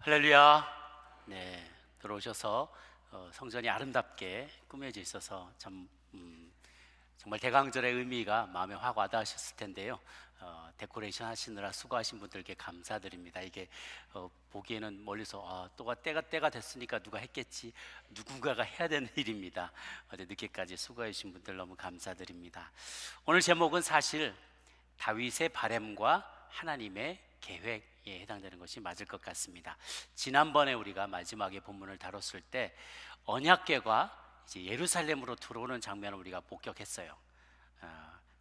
할렐루야. 네, 들어오셔서 성전이 아름답게 꾸며져 있어서 참 정말 대강절의 의미가 마음에 확 와닿으셨을 텐데요. 데코레이션 하시느라 수고하신 분들께 감사드립니다. 이게 보기에는 멀리서 또가 때가 됐으니까 누가 했겠지, 누군가가 해야 되는 일입니다. 어제 늦게까지 수고해 주신 분들 너무 감사드립니다. 오늘 제목은 사실 다윗의 바램과 하나님의 계획에 해당되는 것이 맞을 것 같습니다. 지난번에 우리가 마지막에 본문을 다뤘을 때 언약궤가 이제 예루살렘으로 들어오는 장면을 우리가 목격했어요.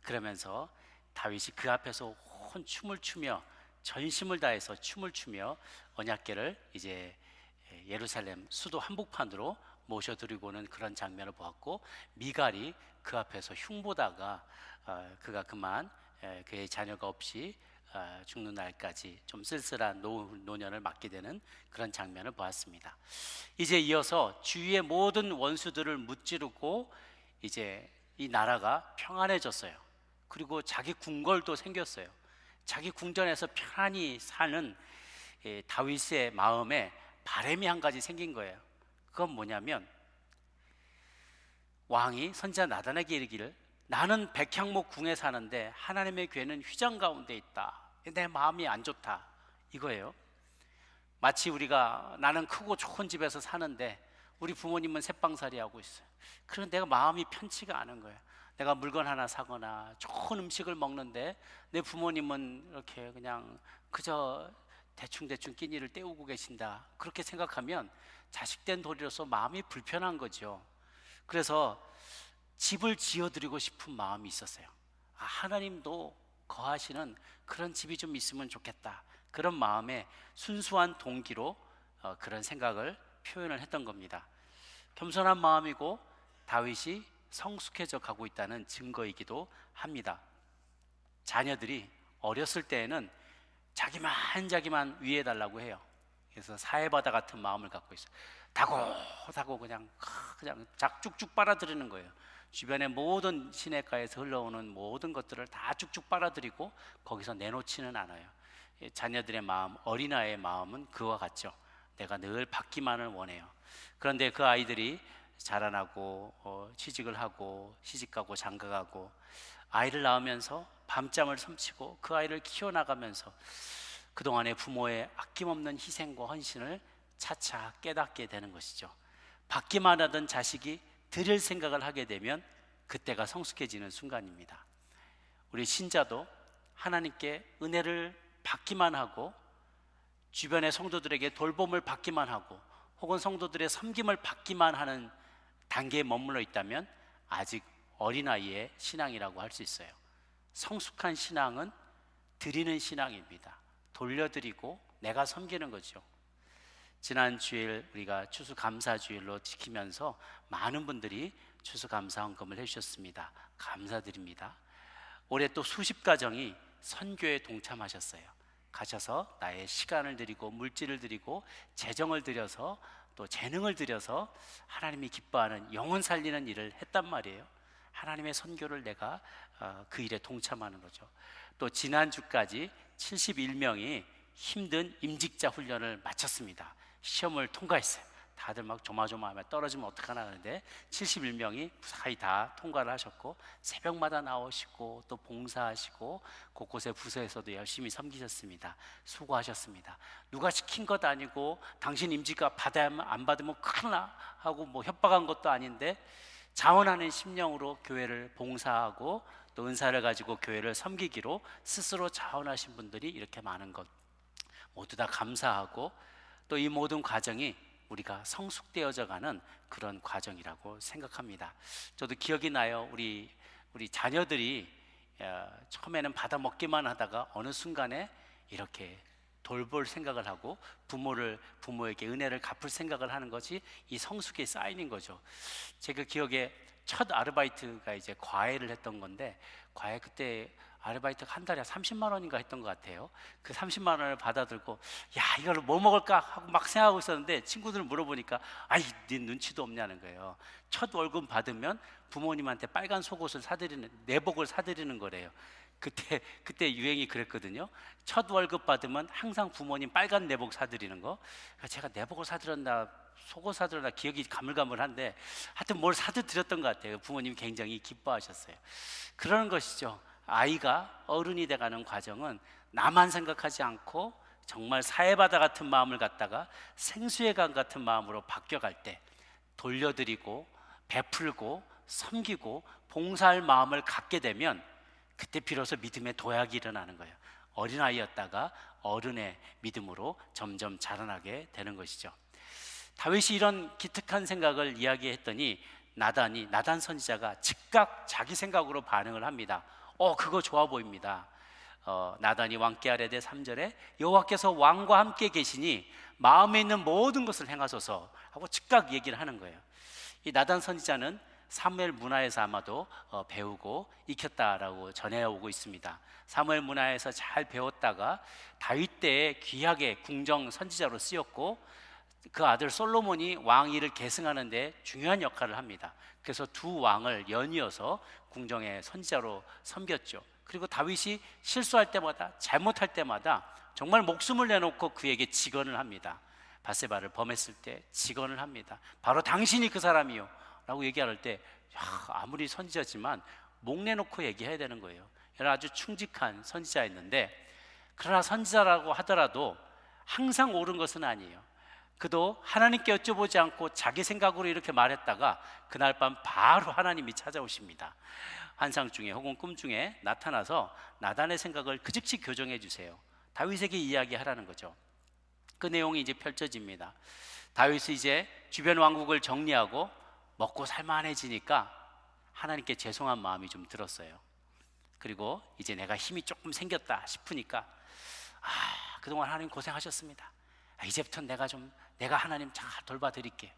그러면서 다윗이 그 앞에서 온 춤을 추며 전심을 다해서 춤을 추며 언약궤를 이제 예루살렘 수도 한복판으로 모셔드리고는 그런 장면을 보았고, 미갈이 그 앞에서 흉보다가 그가 그만 그의 자녀가 없이 죽는 날까지 좀 쓸쓸한 노년을 맞게 되는 그런 장면을 보았습니다. 이제 이어서 주위의 모든 원수들을 무찌르고 이제 이 나라가 평안해졌어요. 그리고 자기 궁궐도 생겼어요. 자기 궁전에서 편안히 사는 다윗의 마음에 바람이 한 가지 생긴 거예요. 그건 뭐냐면, 왕이 선지자 나단에게 이르기를, 나는 백향목 궁에 사는데 하나님의 궤는 휘장 가운데 있다. 내 마음이 안 좋다, 이거예요. 마치 우리가 나는 크고 좋은 집에서 사는데 우리 부모님은 새빵살이 하고 있어요. 그런데 내가 마음이 편치가 않은 거예요. 내가 물건 하나 사거나 좋은 음식을 먹는데 내 부모님은 이렇게 그냥 그저 대충 끼니를 때우고 계신다, 그렇게 생각하면 자식된 도리로서 마음이 불편한 거죠. 그래서 집을 지어드리고 싶은 마음이 있었어요. 하나님도 거하시는 그런 집이 좀 있으면 좋겠다, 그런 마음에 순수한 동기로 그런 생각을 표현을 했던 겁니다. 겸손한 마음이고 다윗이 성숙해져 가고 있다는 증거이기도 합니다. 자녀들이 어렸을 때에는 자기만 위해달라고 해요. 그래서 사해바다 같은 마음을 갖고 있어요. 다고 그냥 쭉쭉 빨아들이는 거예요. 주변의 모든 시냇가에서 흘러오는 모든 것들을 다 쭉쭉 빨아들이고 거기서 내놓지는 않아요. 자녀들의 마음, 어린아이의 마음은 그와 같죠. 내가 늘 받기만을 원해요. 그런데 그 아이들이 자라나고 취직을 하고 시집가고 장가가고 아이를 낳으면서 밤잠을 설치고 그 아이를 키워나가면서 그동안의 부모의 아낌없는 희생과 헌신을 차차 깨닫게 되는 것이죠. 받기만 하던 자식이 드릴 생각을 하게 되면 그때가 성숙해지는 순간입니다. 우리 신자도 하나님께 은혜를 받기만 하고 주변의 성도들에게 돌봄을 받기만 하고 혹은 성도들의 섬김을 받기만 하는 단계에 머물러 있다면 아직 어린아이의 신앙이라고 할 수 있어요. 성숙한 신앙은 드리는 신앙입니다. 돌려드리고 내가 섬기는 거죠. 지난 주일 우리가 추수감사주일로 지키면서 많은 분들이 추수감사헌금을 해주셨습니다. 감사드립니다. 올해 또 수십 가정이 선교에 동참하셨어요. 가셔서 나의 시간을 드리고 물질을 드리고 재정을 드려서 또 재능을 들여서 하나님이 기뻐하는 영혼 살리는 일을 했단 말이에요. 하나님의 선교를 내가 그 일에 동참하는 거죠. 또 지난주까지 71명이 힘든 임직자 훈련을 마쳤습니다. 시험을 통과했어요. 다들 막 조마조마하며 떨어지면 어떡하나 하는데 71명이 무사히 다 통과를 하셨고, 새벽마다 나오시고 또 봉사하시고 곳곳의 부서에서도 열심히 섬기셨습니다. 수고하셨습니다. 누가 시킨 것 아니고 당신 임직가 받아야만 안 받으면 큰일 나 하고 협박한 것도 아닌데 자원하는 심령으로 교회를 봉사하고 또 은사를 가지고 교회를 섬기기로 스스로 자원하신 분들이 이렇게 많은 것 모두 다 감사하고, 또 이 모든 과정이 우리가 성숙되어져 가는 그런 과정이라고 생각합니다. 저도 기억이 나요. 우리 자녀들이 처음에는 받아 먹기만 하다가 어느 순간에 이렇게 돌볼 생각을 하고 부모에게 은혜를 갚을 생각을 하는 것이 이 성숙의 사인인 거죠. 제가 기억에 첫 아르바이트가 이제 과외를 했던 건데, 과외 그때 아르바이트가 한 달에 30만 원인가 했던 것 같아요. 그 30만 원을 받아들고 이걸 뭐 먹을까 하고 막 생각하고 있었는데 친구들 물어보니까 네 눈치도 없냐는 거예요. 첫 월급 받으면 부모님한테 빨간 속옷을 사드리는, 내복을 사드리는 거래요. 그때 유행이 그랬거든요. 첫 월급 받으면 항상 부모님 빨간 내복 사드리는 거. 그러니까 제가 내복을 사드렸나 속옷 사드렸나 기억이 가물가물한데 하여튼 뭘 사드렸던 것 같아요. 부모님이 굉장히 기뻐하셨어요. 그러는 것이죠. 아이가 어른이 돼가는 과정은 나만 생각하지 않고 정말 사회바다 같은 마음을 갖다가 생수의 강 같은 마음으로 바뀌어갈 때 돌려드리고 베풀고 섬기고 봉사할 마음을 갖게 되면 그때 비로소 믿음의 도약이 일어나는 거예요. 어린아이였다가 어른의 믿음으로 점점 자라나게 되는 것이죠. 다윗이 이런 기특한 생각을 이야기했더니 나단 선지자가 즉각 자기 생각으로 반응을 합니다. 그거 좋아 보입니다. 나단이 왕께 아뢰되 3절에 여호와께서 왕과 함께 계시니 마음에 있는 모든 것을 행하소서 하고 즉각 얘기를 하는 거예요. 이 나단 선지자는 사무엘 문화에서 아마도 배우고 익혔다라고 전해오고 있습니다. 사무엘 문화에서 잘 배웠다가 다윗 때에 귀하게 궁정 선지자로 쓰였고 그 아들 솔로몬이 왕위를 계승하는 데 중요한 역할을 합니다. 그래서 두 왕을 연이어서 궁정의 선지자로 섬겼죠. 그리고 다윗이 실수할 때마다 잘못할 때마다 정말 목숨을 내놓고 그에게 직언을 합니다. 밧세바를 범했을 때 직언을 합니다. 바로 당신이 그 사람이요 라고 얘기할 때 아무리 선지자지만 목 내놓고 얘기해야 되는 거예요. 아주 충직한 선지자였는데 그러나 선지자라고 하더라도 항상 옳은 것은 아니에요. 그도 하나님께 여쭤보지 않고 자기 생각으로 이렇게 말했다가 그날 밤 바로 하나님이 찾아오십니다. 환상 중에 혹은 꿈 중에 나타나서 나단의 생각을 그 즉시 교정해 주세요. 다윗에게 이야기하라는 거죠. 그 내용이 이제 펼쳐집니다. 다윗이 이제 주변 왕국을 정리하고 먹고 살만해지니까 하나님께 죄송한 마음이 좀 들었어요. 그리고 이제 내가 힘이 조금 생겼다 싶으니까 그동안 하나님 고생하셨습니다. 이제부터는 내가 하나님 잘 돌봐드릴게요.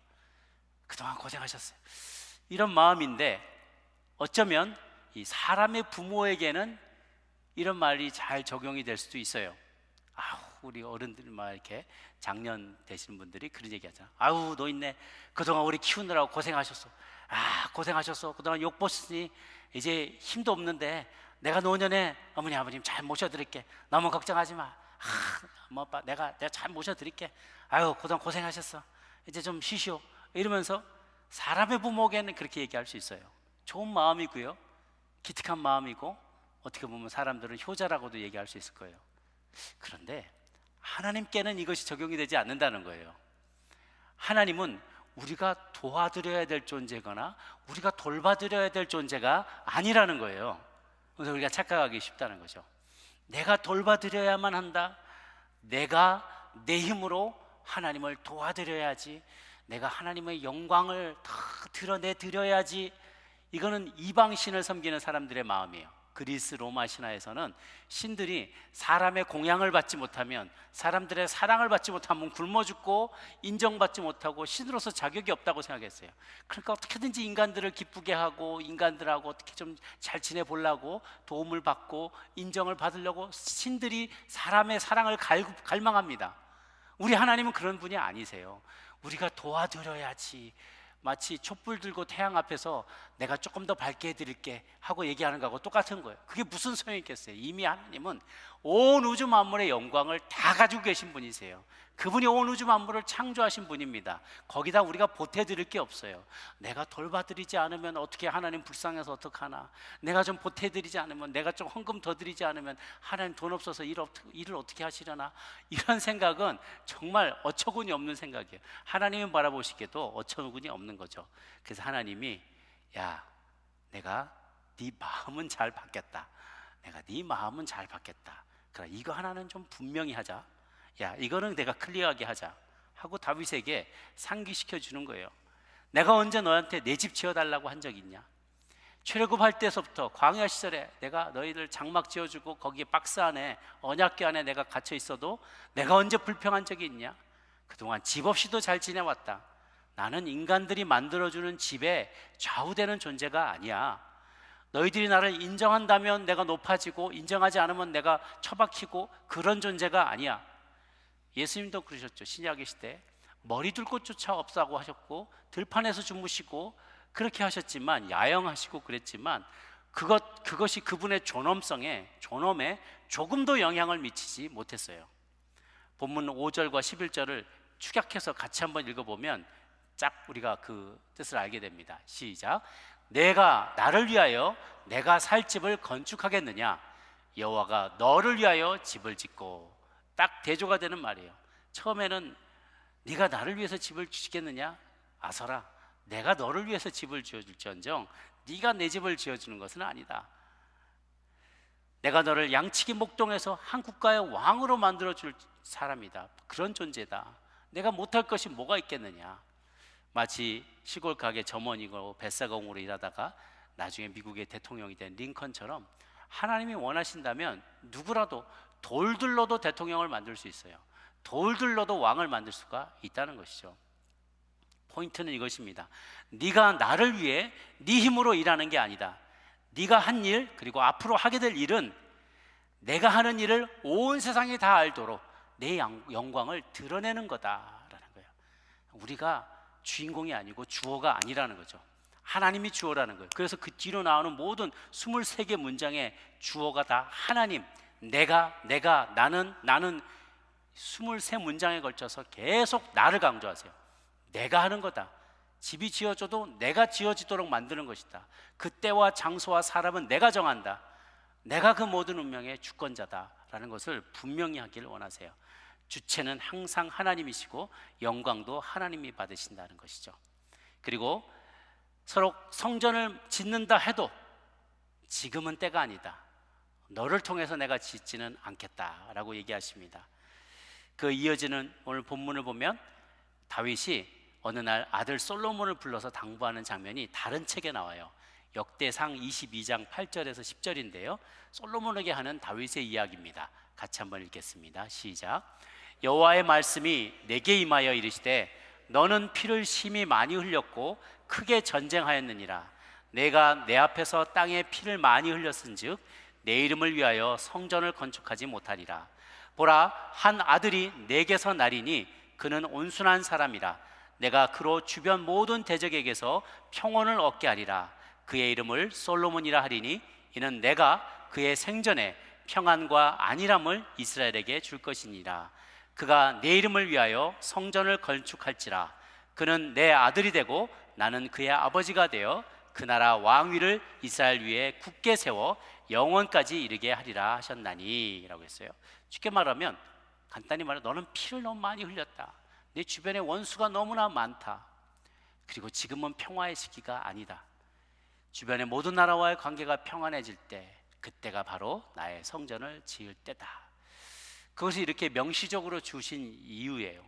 그동안 고생하셨어요. 이런 마음인데 어쩌면 이 사람의 부모에게는 이런 말이 잘 적용이 될 수도 있어요. 우리 어른들 막 이렇게 장년 되시는 분들이 그런 얘기 하잖아. 노인네 그동안 우리 키우느라고 고생하셨어. 고생하셨어. 그동안 욕 보시니 이제 힘도 없는데 내가 노년에 어머니 아버님 잘 모셔드릴게. 너무 걱정하지 마. 엄마 아빠 내가 잘 모셔드릴게. 그동안 고생하셨어. 이제 좀 쉬시오. 이러면서 사람의 부모에게는 그렇게 얘기할 수 있어요. 좋은 마음이고요, 기특한 마음이고 어떻게 보면 사람들은 효자라고도 얘기할 수 있을 거예요. 그런데 하나님께는 이것이 적용이 되지 않는다는 거예요. 하나님은 우리가 도와드려야 될 존재거나 우리가 돌봐드려야 될 존재가 아니라는 거예요. 그래서 우리가 착각하기 쉽다는 거죠. 내가 돌봐드려야만 한다. 내가 내 힘으로 하나님을 도와드려야지. 내가 하나님의 영광을 다 드러내드려야지. 이거는 이방신을 섬기는 사람들의 마음이에요. 그리스 로마 신화에서는 신들이 사람의 공양을 받지 못하면, 사람들의 사랑을 받지 못하면 굶어 죽고 인정받지 못하고 신으로서 자격이 없다고 생각했어요. 그러니까 어떻게든지 인간들을 기쁘게 하고 인간들하고 어떻게 좀 잘 지내보려고 도움을 받고 인정을 받으려고 신들이 사람의 사랑을 갈망합니다. 우리 하나님은 그런 분이 아니세요. 우리가 도와드려야지. 마치 촛불 들고 태양 앞에서 내가 조금 더 밝게 해드릴게 하고 얘기하는 거하고 똑같은 거예요. 그게 무슨 소용이 있겠어요. 이미 하나님은 온 우주 만물의 영광을 다 가지고 계신 분이세요. 그분이 온 우주 만물을 창조하신 분입니다. 거기다 우리가 보태드릴 게 없어요. 내가 돌봐드리지 않으면 어떻게 하나님 불쌍해서 어떡하나, 내가 좀 보태드리지 않으면, 내가 좀 헌금 더 드리지 않으면 하나님 돈 없어서 일을 어떻게 하시려나, 이런 생각은 정말 어처구니 없는 생각이에요. 하나님이 바라보시기에도 어처구니 없는 거죠. 그래서 하나님이 야, 내가 네 마음은 잘 받겠다. 내가 네 마음은 잘 받겠다. 그래, 이거 하나는 좀 분명히 하자. 야, 이거는 내가 클리어하게 하자 하고 다윗에게 상기시켜 주는 거예요. 내가 언제 너한테 내 집 지어달라고 한 적 있냐? 출애굽할 때서부터 광야 시절에 내가 너희들 장막 지어주고 거기에 박스 안에 언약궤 안에 내가 갇혀 있어도 내가 언제 불평한 적이 있냐? 그동안 집 없이도 잘 지내왔다. 나는 인간들이 만들어주는 집에 좌우되는 존재가 아니야. 너희들이 나를 인정한다면 내가 높아지고 인정하지 않으면 내가 처박히고 그런 존재가 아니야. 예수님도 그러셨죠. 신약의 시대 머리 둘 곳조차 없다고 하셨고 들판에서 주무시고 그렇게 하셨지만, 야영하시고 그랬지만 그것이 그분의 존엄에 조금도 영향을 미치지 못했어요. 본문 5절과 11절을 축약해서 같이 한번 읽어보면 쫙 우리가 그 뜻을 알게 됩니다. 시작. 내가 나를 위하여 내가 살 집을 건축하겠느냐? 여호와가 너를 위하여 집을 짓고. 딱 대조가 되는 말이에요. 처음에는 네가 나를 위해서 집을 짓겠느냐? 아서라, 내가 너를 위해서 집을 지어줄지언정 네가 내 집을 지어주는 것은 아니다. 내가 너를 양치기 목동에서 한 국가의 왕으로 만들어줄 사람이다. 그런 존재다. 내가 못할 것이 뭐가 있겠느냐. 마치 시골 가게 점원이고 뱃사공으로 일하다가 나중에 미국의 대통령이 된 링컨처럼 하나님이 원하신다면 누구라도 돌들로도 대통령을 만들 수 있어요. 돌들로도 왕을 만들 수가 있다는 것이죠. 포인트는 이것입니다. 네가 나를 위해 네 힘으로 일하는 게 아니다. 네가 한 일, 그리고 앞으로 하게 될 일은 내가 하는 일을 온 세상이 다 알도록 내 영광을 드러내는 거다라는 거예요. 우리가 주인공이 아니고 주어가 아니라는 거죠. 하나님이 주어라는 거예요. 그래서 그 뒤로 나오는 모든 23개 문장의 주어가 다 하나님, 내가, 나는 23문장에 걸쳐서 계속 나를 강조하세요. 내가 하는 거다. 집이 지어져도 내가 지어지도록 만드는 것이다. 그때와 장소와 사람은 내가 정한다. 내가 그 모든 운명의 주권자다라는 것을 분명히 하기를 원하세요. 주체는 항상 하나님이시고 영광도 하나님이 받으신다는 것이죠. 그리고 서로 성전을 짓는다 해도 지금은 때가 아니다. 너를 통해서 내가 짓지는 않겠다라고 얘기하십니다. 그 이어지는 오늘 본문을 보면 다윗이 어느 날 아들 솔로몬을 불러서 당부하는 장면이 다른 책에 나와요. 역대상 22장 8절에서 10절인데요. 솔로몬에게 하는 다윗의 이야기입니다. 같이 한번 읽겠습니다. 시작. 여호와의 말씀이 내게 임하여 이르시되 너는 피를 심히 많이 흘렸고 크게 전쟁하였느니라. 내가 내 앞에서 땅에 피를 많이 흘렸은즉 내 이름을 위하여 성전을 건축하지 못하리라. 보라, 한 아들이 내게서 나리니 그는 온순한 사람이라. 내가 그로 주변 모든 대적에게서 평온을 얻게 하리라. 그의 이름을 솔로몬이라 하리니 이는 내가 그의 생전에 평안과 안일함을 이스라엘에게 줄 것이니라. 그가 내 이름을 위하여 성전을 건축할지라. 그는 내 아들이 되고 나는 그의 아버지가 되어 그 나라 왕위를 이스라엘 위에 굳게 세워 영원까지 이르게 하리라 하셨나니 라고 했어요. 쉽게 말하면, 간단히 말해 너는 피를 너무 많이 흘렸다. 내 주변에 원수가 너무나 많다. 그리고 지금은 평화의 시기가 아니다. 주변의 모든 나라와의 관계가 평안해질 때, 그때가 바로 나의 성전을 지을 때다. 그것이 이렇게 명시적으로 주신 이유예요.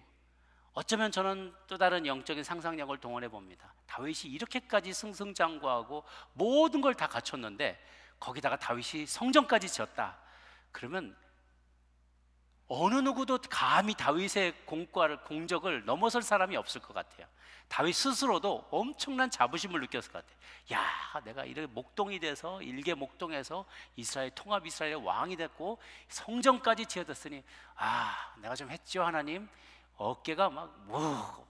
어쩌면 저는 또 다른 영적인 상상력을 동원해 봅니다. 다윗이 이렇게까지 승승장구하고 모든 걸 다 갖췄는데 거기다가 다윗이 성전까지 지었다. 그러면 어느 누구도 감히 다윗의 공적을 넘어설 사람이 없을 것 같아요. 다윗 스스로도 엄청난 자부심을 느꼈을 것 같아요. 야, 내가 이렇게 목동이 돼서 일개 목동에서 이스라엘 통합 이스라엘의 왕이 됐고 성전까지 지어졌으니 내가 좀 했죠 하나님. 어깨가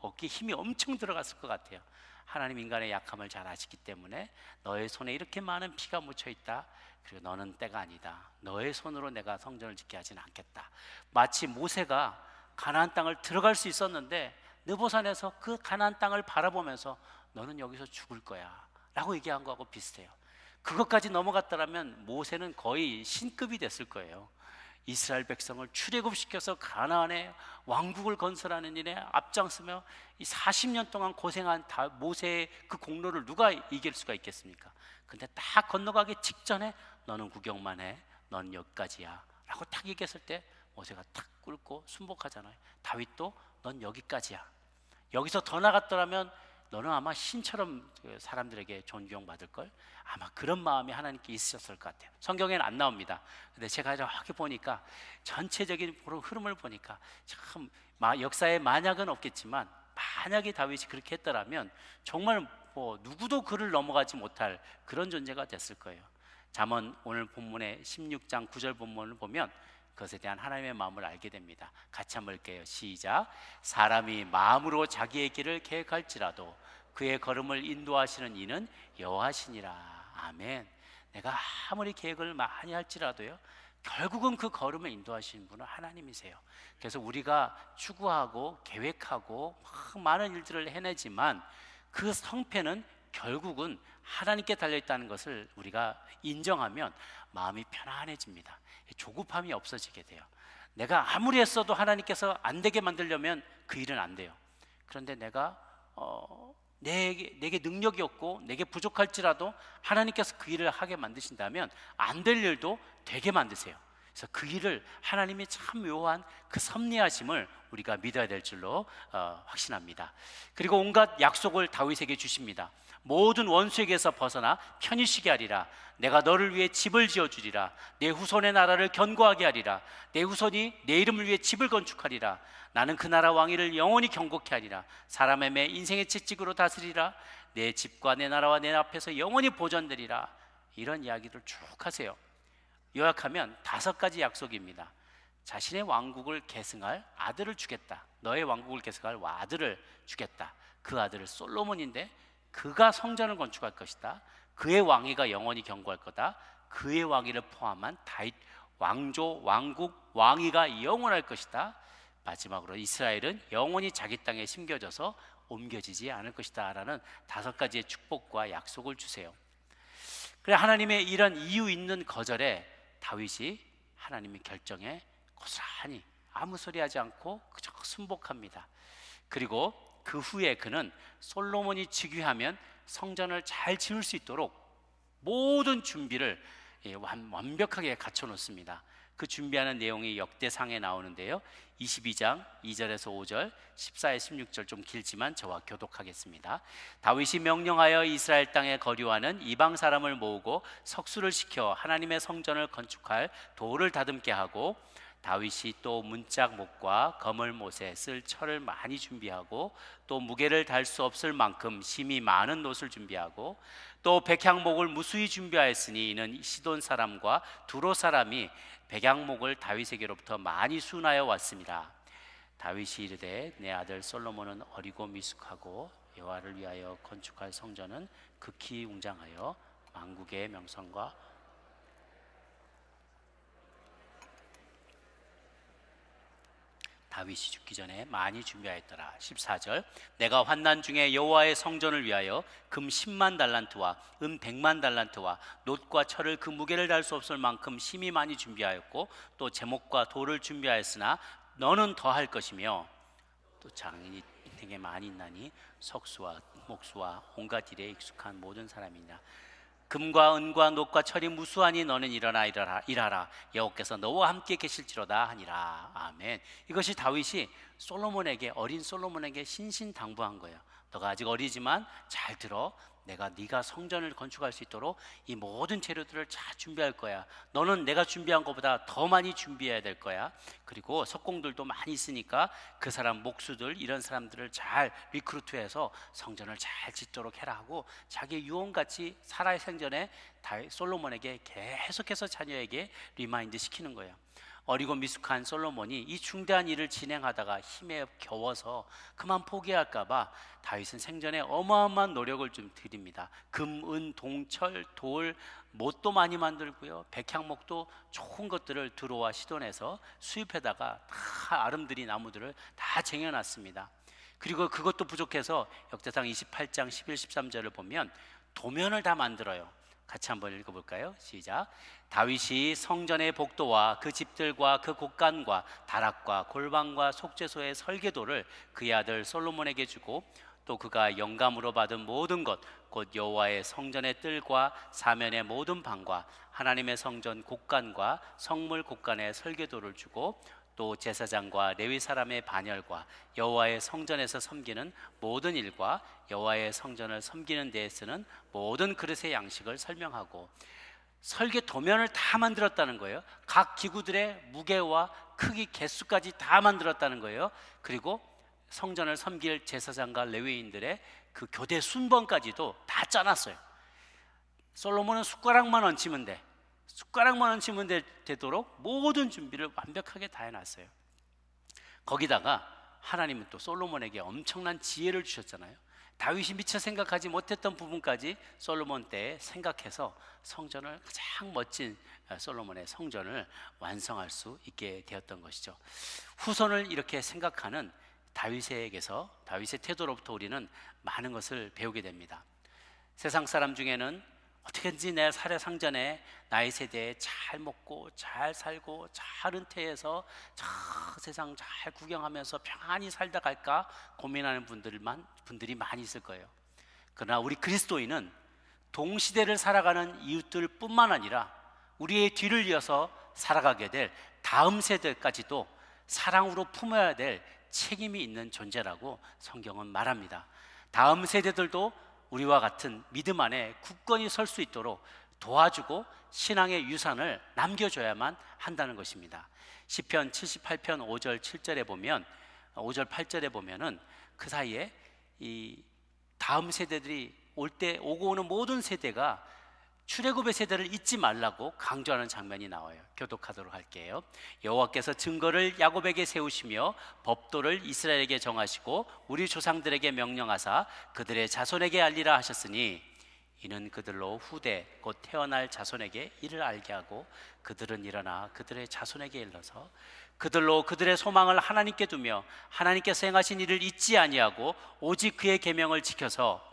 어깨에 힘이 엄청 들어갔을 것 같아요. 하나님 인간의 약함을 잘 아시기 때문에 너의 손에 이렇게 많은 피가 묻혀 있다. 그리고 너는 때가 아니다. 너의 손으로 내가 성전을 짓게 하지는 않겠다. 마치 모세가 가나안 땅을 들어갈 수 있었는데 느보산에서 그 가나안 땅을 바라보면서 너는 여기서 죽을 거야 라고 얘기한 거하고 비슷해요. 그것까지 넘어갔더라면 모세는 거의 신급이 됐을 거예요. 이스라엘 백성을 출애굽시켜서 가나안의 왕국을 건설하는 일에 앞장서며 이 40년 동안 고생한 모세의 그 공로를 누가 이길 수가 있겠습니까? 근데 딱 건너가기 직전에 너는 구경만 해, 넌 여기까지야 라고 딱 얘기했을 때 모세가 탁 꿇고 순복하잖아요. 다윗도 넌 여기까지야. 여기서 더 나갔더라면 너는 아마 신처럼 사람들에게 존경받을걸? 아마 그런 마음이 하나님께 있으셨을 것 같아요. 성경에는 안 나옵니다. 근데 제가 이렇게 보니까 전체적인 흐름을 보니까 참 역사에 만약은 없겠지만 만약에 다윗이 그렇게 했더라면 정말 누구도 그를 넘어가지 못할 그런 존재가 됐을 거예요. 잠언 오늘 본문의 16장 9절 본문을 보면 그것에 대한 하나님의 마음을 알게 됩니다. 같이 한번 읽게요. 시작. 사람이 마음으로 자기의 길을 계획할지라도 그의 걸음을 인도하시는 이는 여호와시니라. 아멘. 내가 아무리 계획을 많이 할지라도요, 결국은 그 걸음을 인도하시는 분은 하나님이세요. 그래서 우리가 추구하고 계획하고 막 많은 일들을 해내지만 그 성패는 결국은 하나님께 달려있다는 것을 우리가 인정하면 마음이 편안해집니다. 조급함이 없어지게 돼요. 내가 아무리 했어도 하나님께서 안 되게 만들려면 그 일은 안 돼요. 그런데 내가 내게 능력이 없고 내게 부족할지라도 하나님께서 그 일을 하게 만드신다면 안 될 일도 되게 만드세요. 그래서 그 일을 하나님이 참 묘한 그 섭리하심을 우리가 믿어야 될 줄로 확신합니다. 그리고 온갖 약속을 다윗에게 주십니다. 모든 원수에게서 벗어나 편히 쉬게 하리라. 내가 너를 위해 집을 지어주리라. 내 후손의 나라를 견고하게 하리라. 내 후손이 내 이름을 위해 집을 건축하리라. 나는 그 나라 왕위를 영원히 경고케 하리라. 사람의 매 인생의 채찍으로 다스리라. 내 집과 내 나라와 내 앞에서 영원히 보존되리라. 이런 이야기를 쭉 하세요. 요약하면 5가지 약속입니다. 자신의 왕국을 계승할 아들을 주겠다. 너의 왕국을 계승할 아들을 주겠다. 그 아들을 솔로몬인데 그가 성전을 건축할 것이다. 그의 왕위가 영원히 견고할 거다. 그의 왕위를 포함한 다윗 왕조, 왕국, 왕위가 영원할 것이다. 마지막으로 이스라엘은 영원히 자기 땅에 심겨져서 옮겨지지 않을 것이다 라는 5가지의 축복과 약속을 주세요. 그래, 하나님의 이런 이유 있는 거절에 다윗이 하나님의 결정에 고스란히 아무 소리 하지 않고 그저 순복합니다. 그리고 그 후에 그는 솔로몬이 즉위하면 성전을 잘 지을 수 있도록 모든 준비를 완벽하게 갖춰 놓습니다. 그 준비하는 내용이 역대상에 나오는데요, 22장 2절에서 5절, 14에 16절, 좀 길지만 저와 교독하겠습니다. 다윗이 명령하여 이스라엘 땅에 거류하는 이방 사람을 모으고 석수를 시켜 하나님의 성전을 건축할 돌을 다듬게 하고, 다윗이 또 문짝목과 거물못에 쓸 철을 많이 준비하고, 또 무게를 달 수 없을 만큼 심이 많은 놋을 준비하고, 또 백향목을 무수히 준비하였으니 이는 시돈 사람과 두로 사람이 백향목을 다윗에게로부터 많이 수운하여 왔습니다. 다윗이 이르되 내 아들 솔로몬은 어리고 미숙하고 여호와를 위하여 건축할 성전은 극히 웅장하여 만국의 명성과 다윗이 죽기 전에 많이 준비하였더라. 14절, 내가 환난 중에 여호와의 성전을 위하여 금 10만 달란트와 은 100만 달란트와 놋과 철을 그 무게를 달 수 없을 만큼 심히 많이 준비하였고, 또 제목과 돌을 준비하였으나 너는 더할 것이며, 또 장인이 되게 많이 있나니 석수와 목수와 온갖 일에 익숙한 모든 사람이냐. 금과 은과 놋과 철이 무수하니 너는 일하라. 여호와께서 너와 함께 계실지로다 하니라. 아멘. 이것이 다윗이 어린 솔로몬에게 신신당부한 거예요. 너가 아직 어리지만 잘 들어. 네가 성전을 건축할 수 있도록 이 모든 재료들을 잘 준비할 거야. 너는 내가 준비한 것보다 더 많이 준비해야 될 거야. 그리고 석공들도 많이 있으니까 그 사람 목수들, 이런 사람들을 잘 리크루트해서 성전을 잘 짓도록 해라 하고, 자기 유언같이 살아의 생전에 솔로몬에게 계속해서 자녀에게 리마인드 시키는 거예요. 어리고 미숙한 솔로몬이 이 중대한 일을 진행하다가 힘에 겨워서 그만 포기할까봐 다윗은 생전에 어마어마한 노력을 좀 드립니다. 금, 은, 동, 철, 돌, 못도 많이 만들고요, 백향목도 좋은 것들을 두로와 시돈에서 수입해다가 다 아름드리 나무들을 다 쟁여놨습니다. 그리고 그것도 부족해서 역대상 28장 11, 13절을 보면 도면을 다 만들어요. 같이 한번 읽어볼까요? 시작. 다윗이 성전의 복도와 그 집들과 그 곳간과 다락과 골방과 속죄소의 설계도를 그의 아들 솔로몬에게 주고, 또 그가 영감으로 받은 모든 것, 곧 여호와의 성전의 뜰과 사면의 모든 방과 하나님의 성전 곳간과 성물 곳간의 설계도를 주고, 또 제사장과 레위 사람의 반열과 여호와의 성전에서 섬기는 모든 일과 여호와의 성전을 섬기는 데에 쓰는 모든 그릇의 양식을 설명하고, 설계 도면을 다 만들었다는 거예요. 각 기구들의 무게와 크기, 개수까지 다 만들었다는 거예요. 그리고 성전을 섬길 제사장과 레위인들의 그 교대 순번까지도 다 짜놨어요. 솔로몬은 숟가락만 얹히면 되도록 모든 준비를 완벽하게 다 해놨어요. 거기다가 하나님은 또 솔로몬에게 엄청난 지혜를 주셨잖아요. 다윗이 미처 생각하지 못했던 부분까지 솔로몬 때 생각해서 성전을 가장 멋진 솔로몬의 성전을 완성할 수 있게 되었던 것이죠. 후손을 이렇게 생각하는 다윗의 태도로부터 우리는 많은 것을 배우게 됩니다. 세상 사람 중에는 어떻게든지 내 살해상전에 나의 세대에 잘 먹고 잘 살고 잘 은퇴해서 저 세상 잘 구경하면서 평안히 살다 갈까 고민하는 분들이 많이 있을 거예요. 그러나 우리 그리스도인은 동시대를 살아가는 이웃들 뿐만 아니라 우리의 뒤를 이어서 살아가게 될 다음 세대까지도 사랑으로 품어야 될 책임이 있는 존재라고 성경은 말합니다. 다음 세대들도 우리와 같은 믿음 안에 굳건히 설 수 있도록 도와주고 신앙의 유산을 남겨줘야만 한다는 것입니다. 시편 78편 5절 7절에 보면 5절 8절에 보면은 그 사이에 이 다음 세대들이 오고 오는 모든 세대가 출애굽의 세대를 잊지 말라고 강조하는 장면이 나와요. 교독하도록 할게요. 여호와께서 증거를 야곱에게 세우시며 법도를 이스라엘에게 정하시고 우리 조상들에게 명령하사 그들의 자손에게 알리라 하셨으니 이는 그들로 후대 곧 태어날 자손에게 이를 알게 하고 그들은 일어나 그들의 자손에게 일러서 그들로 그들의 소망을 하나님께 두며 하나님께서 행하신 일을 잊지 아니하고 오직 그의 계명을 지켜서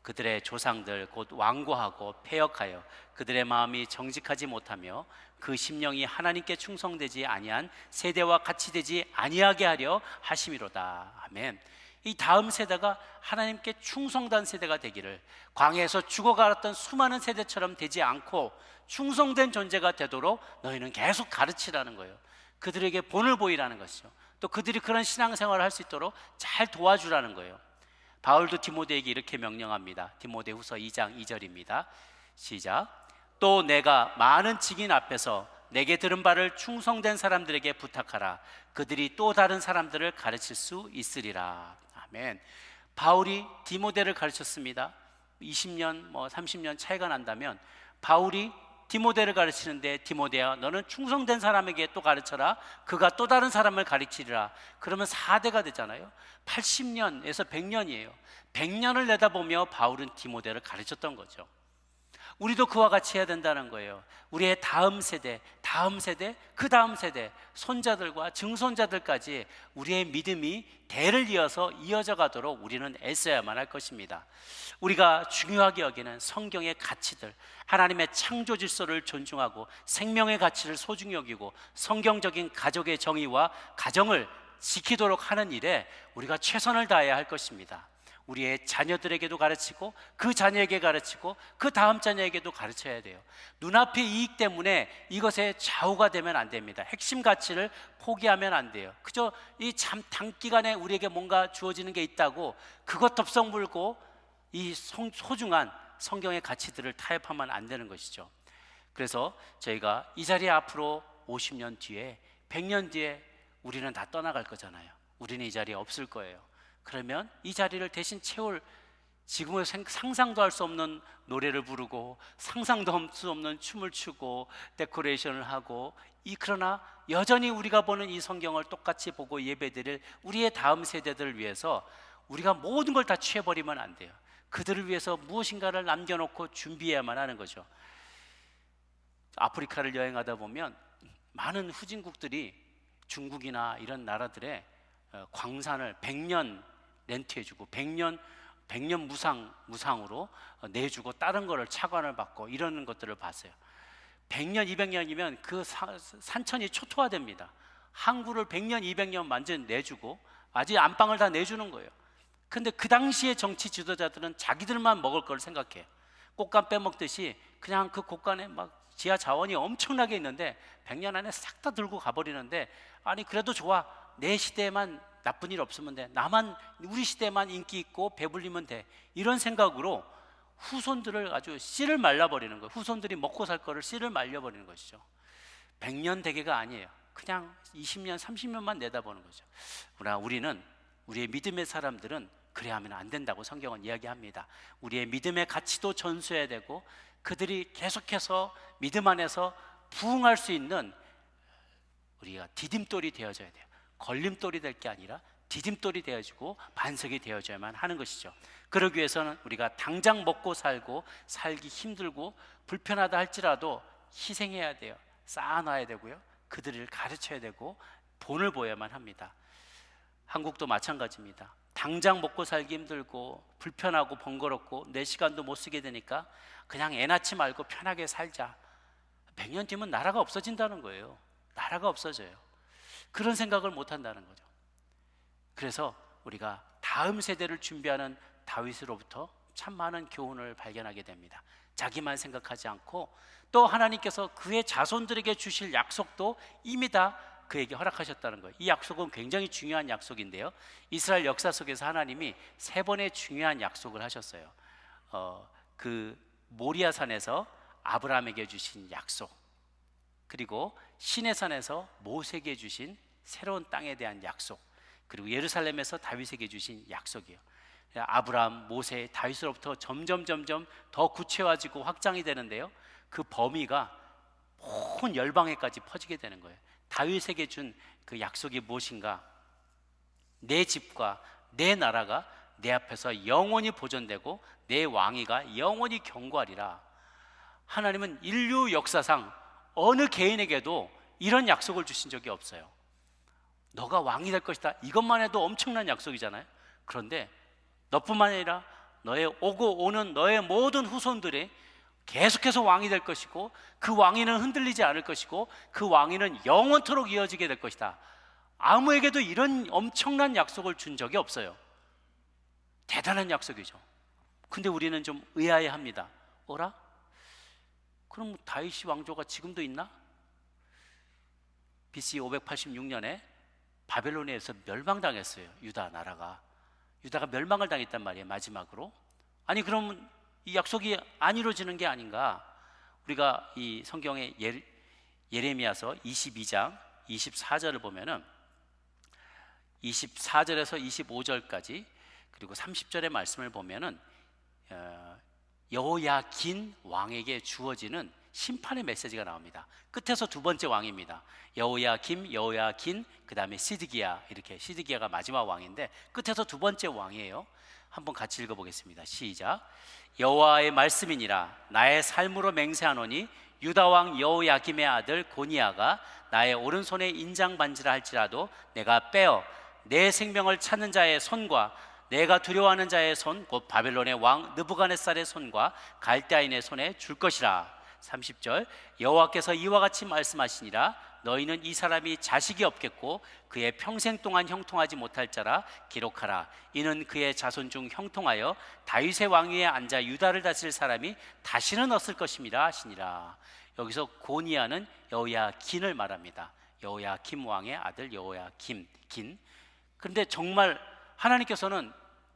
그들의 조상들 곧 완고하고 패역하여 그들의 마음이 정직하지 못하며 그 심령이 하나님께 충성되지 아니한 세대와 같이 되지 아니하게 하려 하심이로다. 아멘. 이 다음 세대가 하나님께 충성된 세대가 되기를, 광야에서 죽어가던 수많은 세대처럼 되지 않고 충성된 존재가 되도록 너희는 계속 가르치라는 거예요. 그들에게 본을 보이라는 것이죠. 또 그들이 그런 신앙생활을 할 수 있도록 잘 도와주라는 거예요. 바울도 디모데에게 이렇게 명령합니다. 디모데후서 2장 2절입니다. 시작. 또 내가 많은 증인 앞에서 내게 들은 바를 충성된 사람들에게 부탁하라. 그들이 또 다른 사람들을 가르칠 수 있으리라. 아멘. 바울이 디모데를 가르쳤습니다. 20년 30년 차이가 난다면 바울이 디모데를 가르치는데 디모데야 너는 충성된 사람에게 또 가르쳐라. 그가 또 다른 사람을 가르치리라. 그러면 4대가 되잖아요. 80년에서 100년이에요 100년을 내다보며 바울은 디모데를 가르쳤던 거죠. 우리도 그와 같이 해야 된다는 거예요. 우리의 다음 세대, 그 다음 세대, 손자들과 증손자들까지 우리의 믿음이 대를 이어서 이어져 가도록 우리는 애써야만 할 것입니다. 우리가 중요하게 여기는 성경의 가치들, 하나님의 창조 질서를 존중하고 생명의 가치를 소중히 여기고 성경적인 가족의 정의와 가정을 지키도록 하는 일에 우리가 최선을 다해야 할 것입니다. 우리의 자녀들에게도 가르치고 그 자녀에게 가르치고 그 다음 자녀에게도 가르쳐야 돼요. 눈앞의 이익 때문에 이것에 좌우가 되면 안 됩니다. 핵심 가치를 포기하면 안 돼요. 그저 이 참 단기간에 우리에게 뭔가 주어지는 게 있다고 그것 덥석 물고 이 소중한 성경의 가치들을 타협하면 안 되는 것이죠. 그래서 저희가 이 자리에 앞으로 50년 뒤에 100년 뒤에 우리는 다 떠나갈 거잖아요. 우리는 이 자리에 없을 거예요. 그러면 이 자리를 대신 채울, 지금은 상상도 할 수 없는 노래를 부르고 상상도 할 수 없는 춤을 추고 데코레이션을 하고 그러나 여전히 우리가 보는 이 성경을 똑같이 보고 예배드릴 우리의 다음 세대들을 위해서 우리가 모든 걸 다 취해버리면 안 돼요. 그들을 위해서 무엇인가를 남겨놓고 준비해야만 하는 거죠. 아프리카를 여행하다 보면 많은 후진국들이 중국이나 이런 나라들의 광산을 100년 렌트해주고 100년 무상으로 내주고 다른 거를 차관을 받고 이러는 것들을 봤어요. 100년, 200년이면 그 산천이 초토화됩니다. 항구를 100년, 200년 완전 내주고 아직 안방을 다 내주는 거예요. 근데 그 당시의 정치 지도자들은 자기들만 먹을 걸 생각해요. 꽃감 빼먹듯이 그냥 그 곳간에 막 지하 자원이 엄청나게 있는데 100년 안에 싹 다 들고 가버리는데, 아니 그래도 좋아, 내 시대에만 나쁜 일 없으면 돼, 나만 우리 시대만 인기 있고 배불리면 돼, 이런 생각으로 후손들을 아주 씨를 말려버리는 거예요. 후손들이 먹고 살 거를 씨를 말려버리는 것이죠. 100년 대계가 아니에요. 그냥 20년 30년만 내다보는 거죠. 그러나 우리의 믿음의 사람들은 그래야 하면 안 된다고 성경은 이야기합니다. 우리의 믿음의 가치도 전수해야 되고 그들이 계속해서 믿음 안에서 부흥할 수 있는 우리가 디딤돌이 되어져야 돼요. 걸림돌이 될 게 아니라 디딤돌이 되어지고 반석이 되어져야만 하는 것이죠. 그러기 위해서는 우리가 당장 먹고 살고 살기 힘들고 불편하다 할지라도 희생해야 돼요. 쌓아놔야 되고요. 그들을 가르쳐야 되고 본을 보여야만 합니다. 한국도 마찬가지입니다. 당장 먹고 살기 힘들고 불편하고 번거롭고 내 시간도 못 쓰게 되니까 그냥 애 낳지 말고 편하게 살자. 100년 뒤면 나라가 없어진다는 거예요. 나라가 없어져요. 그런 생각을 못 한다는 거죠. 그래서 우리가 다음 세대를 준비하는 다윗으로부터 참 많은 교훈을 발견하게 됩니다. 자기만 생각하지 않고 또 하나님께서 그의 자손들에게 주실 약속도 이미 다 그에게 허락하셨다는 거예요. 이 약속은 굉장히 중요한 약속인데요, 이스라엘 역사 속에서 하나님이 3번의 중요한 약속을 하셨어요. 그 모리아산에서 아브라함에게 주신 약속, 그리고 시내산에서 모세에게 주신 새로운 땅에 대한 약속, 그리고 예루살렘에서 다윗에게 주신 약속이에요. 아브라함, 모세, 다윗으로부터 점점 더 구체화지고 확장이 되는데요, 그 범위가 온 열방에까지 퍼지게 되는 거예요. 다윗에게 준 그 약속이 무엇인가? 내 집과 내 나라가 내 앞에서 영원히 보존되고 내 왕위가 영원히 경고하리라. 하나님은 인류 역사상 어느 개인에게도 이런 약속을 주신 적이 없어요. 너가 왕이 될 것이다, 이것만 해도 엄청난 약속이잖아요. 그런데 너뿐만 아니라 너의 오고 오는 너의 모든 후손들이 계속해서 왕이 될 것이고 그 왕위는 흔들리지 않을 것이고 그 왕위는 영원토록 이어지게 될 것이다. 아무에게도 이런 엄청난 약속을 준 적이 없어요. 대단한 약속이죠. 근데 우리는 좀 의아해합니다. 어라? 그럼 다윗이 왕조가 지금도 있나? BC 586년에 바벨론에서 멸망당했어요. 유다 나라가. 유다가 멸망을 당했단 말이에요, 마지막으로. 아니 그럼 이 약속이 안 이루어지는 게 아닌가? 우리가 이 성경의 예레미야서 22장 24절을 보면은 24절에서 25절까지 그리고 30절의 말씀을 보면은 여호야긴 왕에게 주어지는 심판의 메시지가 나옵니다. 끝에서 2번째 왕입니다. 여호야김, 여호야긴, 그 다음에 시드기야, 이렇게 시드기야가 마지막 왕인데 끝에서 2번째 왕이에요. 한번 같이 읽어보겠습니다. 시작. 여호와의 말씀이니라. 나의 삶으로 맹세하노니 유다 왕 여호야김의 아들 고니야가 나의 오른손에 인장 반지라 할지라도 내가 빼어 내 생명을 찾는 자의 손과 내가 두려워하는 자의 손, 곧 바벨론의 왕 느부갓네살의 손과 갈대아인의 손에 줄 것이라. 30절. 여호와께서 이와 같이 말씀하시니라. 너희는 이 사람이 자식이 없겠고 그의 평생 동안 형통하지 못할 자라 기록하라. 이는 그의 자손 중 형통하여 다윗의 왕위에 앉아 유다를 다스릴 사람이 다시는 없을 것임이라 하시니라. 여기서 고니야는 여호야긴을 말합니다. 여호야김 왕의 아들 여호야김. 그런데 정말 하나님께서는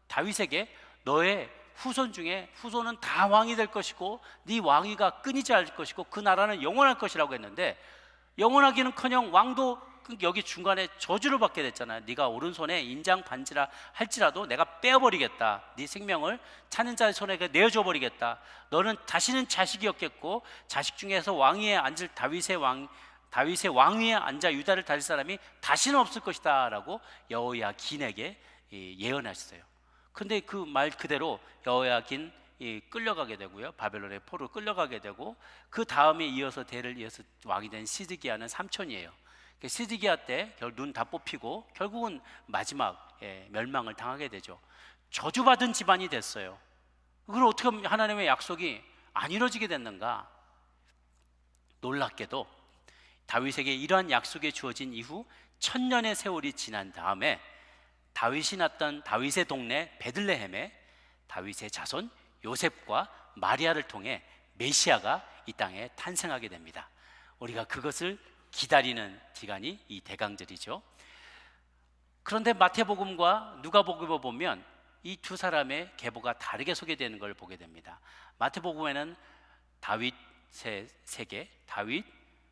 다윗에게 너의 후손 중에 후손은 다 왕이 될 것이고 네 왕위가 끊이지 않을 것이고 그 나라는 영원할 것이라고 했는데, 영원하기는커녕 왕도 여기 중간에 저주를 받게 됐잖아요. 네가 오른손에 인장 반지라 할지라도 내가 빼어버리겠다. 네 생명을 찾는 자의 손에 내어줘 버리겠다. 너는 다시는 자식이 없겠고 자식 중에서 왕위에 앉을 다윗의 왕위에 앉아 유다를 다릴 사람이 다시는 없을 것이다 라고 여호야긴에게 예언하셨어요. 근데 그 말 그대로 여호야긴 끌려가게 되고요, 바벨론의 포로 끌려가게 되고 그 다음에 이어서 대를 이어서 왕이 된 시드기야는 삼촌이에요. 시드기야 때 눈 다 뽑히고 결국은 마지막 멸망을 당하게 되죠. 저주받은 집안이 됐어요. 그걸 어떻게 하나님의 약속이 안 이루어지게 됐는가? 놀랍게도 다윗에게 이러한 약속이 주어진 이후 1000년의 세월이 지난 다음에 다윗이 낳던 다윗의 동네 베들레헴에 다윗의 자손 요셉과 마리아를 통해 메시아가 이 땅에 탄생하게 됩니다. 우리가 그것을 기다리는 기간이 이 대강절이죠. 그런데 마태복음과 누가복음을 보면 이 두 사람의 계보가 다르게 소개되는 걸 보게 됩니다. 마태복음에는 다윗의 세계, 다윗,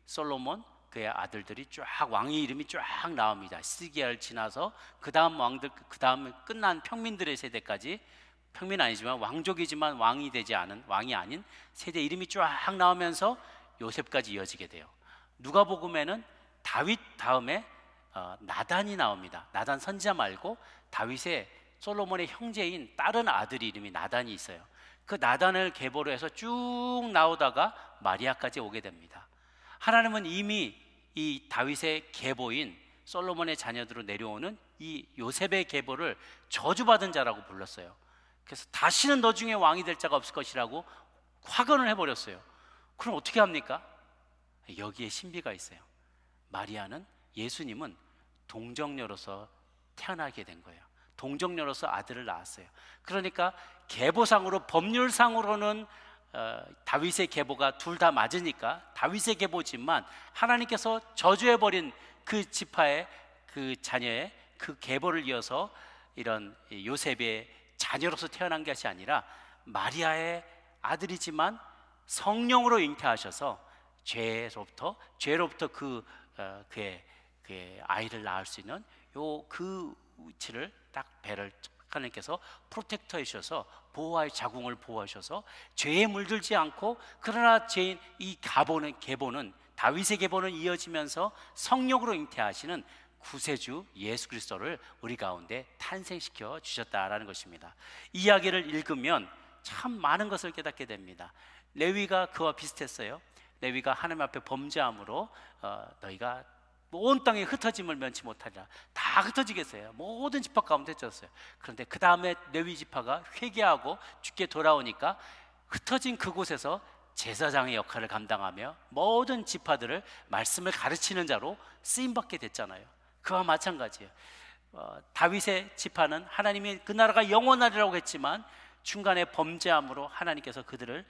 솔로몬, 그의 아들들이 쫙 왕의 이름이 쫙 나옵니다. 시드기야를 지나서 그 다음 왕들, 그 다음 끝난 평민들의 세대까지, 평민 아니지만 왕족이지만 왕이 되지 않은, 왕이 아닌 세대 이름이 쫙 나오면서 요셉까지 이어지게 돼요. 누가복음에는 다윗 다음에 나단이 나옵니다. 나단 선지자 말고 다윗의 솔로몬의 형제인 다른 아들 이름이 나단이 있어요. 그 나단을 계보로 해서 쭉 나오다가 마리아까지 오게 됩니다. 하나님은 이미 이 다윗의 계보인 솔로몬의 자녀들로 내려오는 이 요셉의 계보를 저주받은 자라고 불렀어요. 그래서 다시는 너 중에 왕이 될 자가 없을 것이라고 확언을 해버렸어요. 그럼 어떻게 합니까? 여기에 신비가 있어요. 마리아는, 예수님은 동정녀로서 태어나게 된 거예요. 동정녀로서 아들을 낳았어요. 그러니까 계보상으로, 법률상으로는 다윗의 계보가 둘 다 맞으니까 다윗의 계보지만 하나님께서 저주해버린 그 지파의 그 자녀의 그 계보를 이어서 이런 요셉의 자녀로서 태어난 것이 아니라 마리아의 아들이지만 성령으로 잉태하셔서 죄로부터 그의 아이를 낳을 수 있는 그 위치를 딱 배를 하나님께서 프로텍터 해주셔서 자궁을 보호하셔서 죄에 물들지 않고, 그러나 죄인 이 계보는 다윗의 계보는 이어지면서 성령으로 잉태하시는 구세주 예수 그리스도를 우리 가운데 탄생시켜 주셨다라는 것입니다. 이 이야기를 읽으면 참 많은 것을 깨닫게 됩니다. 레위가 그와 비슷했어요. 레위가 하나님 앞에 범죄함으로 너희가 온 땅에 흩어짐을 면치 못하리라. 다 흩어지겠어요. 모든 지파 가운데 졌어요. 그런데 그 다음에 레위 지파가 회개하고 주께 돌아오니까 흩어진 그곳에서 제사장의 역할을 감당하며 모든 지파들을 말씀을 가르치는 자로 쓰임받게 됐잖아요. 그와 마찬가지예요. 다윗의 지파는 하나님이 그 나라가 영원하리라고 했지만 중간에 범죄함으로 하나님께서 그들을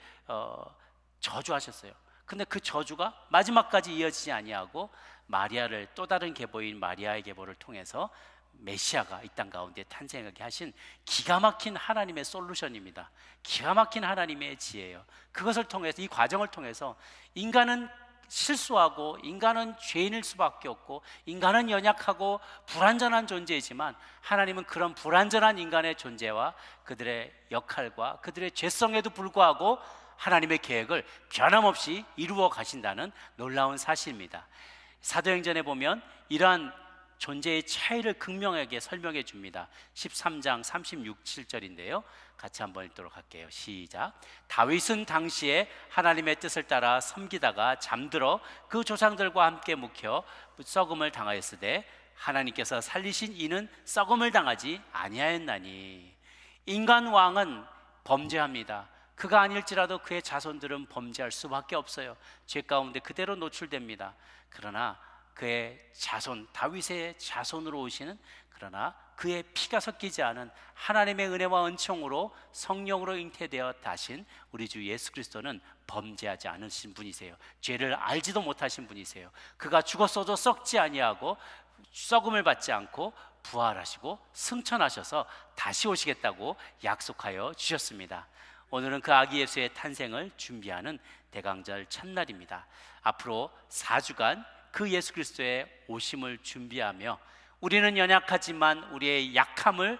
저주하셨어요. 근데 그 저주가 마지막까지 이어지지 아니하고 마리아를, 또 다른 계보인 마리아의 계보를 통해서 메시아가 이 땅 가운데 탄생하게 하신 기가 막힌 하나님의 솔루션입니다. 기가 막힌 하나님의 지혜예요. 그것을 통해서, 이 과정을 통해서 인간은 실수하고 인간은 죄인일 수밖에 없고 인간은 연약하고 불완전한 존재이지만 하나님은 그런 불완전한 인간의 존재와 그들의 역할과 그들의 죄성에도 불구하고 하나님의 계획을 변함없이 이루어 가신다는 놀라운 사실입니다. 사도행전에 보면 이러한 존재의 차이를 극명하게 설명해 줍니다. 13장 36, 7절인데요 같이 한번 읽도록 할게요. 시작. 다윗은 당시에 하나님의 뜻을 따라 섬기다가 잠들어 그 조상들과 함께 묵혀 썩음을 당하였으되 하나님께서 살리신 이는 썩음을 당하지 아니하였나니. 인간 왕은 범죄합니다. 그가 아닐지라도 그의 자손들은 범죄할 수밖에 없어요. 죄 가운데 그대로 노출됩니다. 그러나 그의 자손, 다윗의 자손으로 오시는, 그러나 그의 피가 섞이지 않은 하나님의 은혜와 은총으로 성령으로 잉태되어 다신 우리 주 예수 그리스도는 범죄하지 않으신 분이세요. 죄를 알지도 못하신 분이세요. 그가 죽었어도 썩지 아니하고 썩음을 받지 않고 부활하시고 승천하셔서 다시 오시겠다고 약속하여 주셨습니다. 오늘은 그 아기 예수의 탄생을 준비하는 대강절 첫날입니다. 앞으로 4주간 그 예수 그리스도의 오심을 준비하며 우리는 연약하지만 우리의 약함을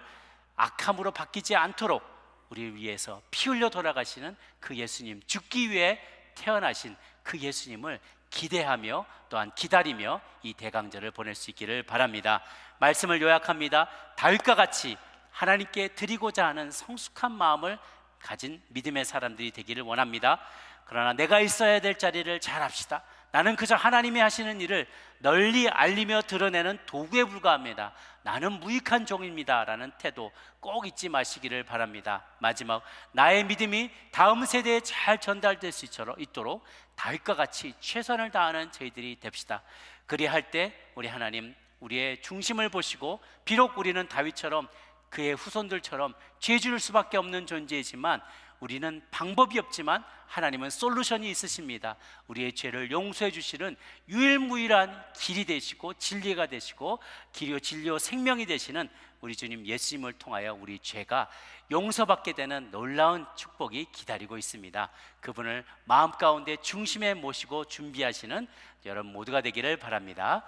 악함으로 바뀌지 않도록 우리를 위해서 피 흘려 돌아가시는 그 예수님, 죽기 위해 태어나신 그 예수님을 기대하며 또한 기다리며 이 대강절을 보낼 수 있기를 바랍니다. 말씀을 요약합니다. 다윗과 같이 하나님께 드리고자 하는 성숙한 마음을 가진 믿음의 사람들이 되기를 원합니다. 그러나 내가 있어야 될 자리를 잘 합시다. 나는 그저 하나님이 하시는 일을 널리 알리며 드러내는 도구에 불과합니다. 나는 무익한 종입니다 라는 태도 꼭 잊지 마시기를 바랍니다. 마지막, 나의 믿음이 다음 세대에 잘 전달될 수 있도록 다윗과 같이 최선을 다하는 저희들이 됩시다. 그리할 때 우리 하나님, 우리의 중심을 보시고, 비록 우리는 다윗처럼 그의 후손들처럼 죄 지을 수밖에 없는 존재이지만 우리는 방법이 없지만 하나님은 솔루션이 있으십니다. 우리의 죄를 용서해 주시는 유일무이한 길이 되시고 진리가 되시고 길이요 진리요 생명이 되시는 우리 주님 예수님을 통하여 우리 죄가 용서받게 되는 놀라운 축복이 기다리고 있습니다. 그분을 마음 가운데 중심에 모시고 준비하시는 여러분 모두가 되기를 바랍니다.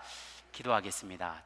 기도하겠습니다.